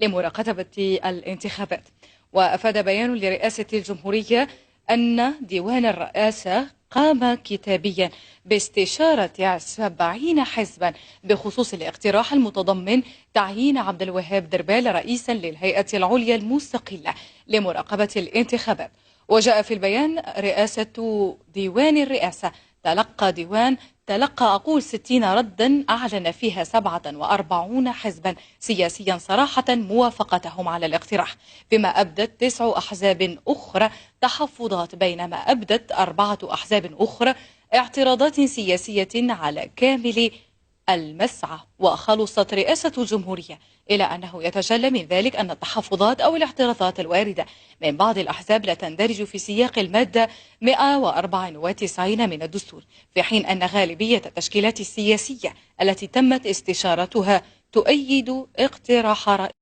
لمراقبة الانتخابات. وأفاد بيان لرئاسة الجمهورية أن ديوان الرئاسة قام كتابيا باستشارة 70 حزبا بخصوص الاقتراح المتضمن تعيين عبد الوهاب دربال رئيسا للهيئة العليا المستقلة لمراقبة الانتخابات. وجاء في البيان رئاسة ديوان الرئاسة تلقى 60 ردا أعلن فيها 47 حزبا سياسيا صراحة موافقتهم على الاقتراح، بما أبدت 9 أحزاب أخرى تحفظات، بينما أبدت 4 أحزاب أخرى اعتراضات سياسية على كامل المسعى. وخلصت رئاسة الجمهورية إلى أنه يتجلى من ذلك أن التحفظات أو الاعتراضات الواردة من بعض الأحزاب لا تندرج في سياق المادة 194 من الدستور، في حين أن غالبية التشكيلات السياسية التي تمت استشارتها تؤيد اقتراح رئيس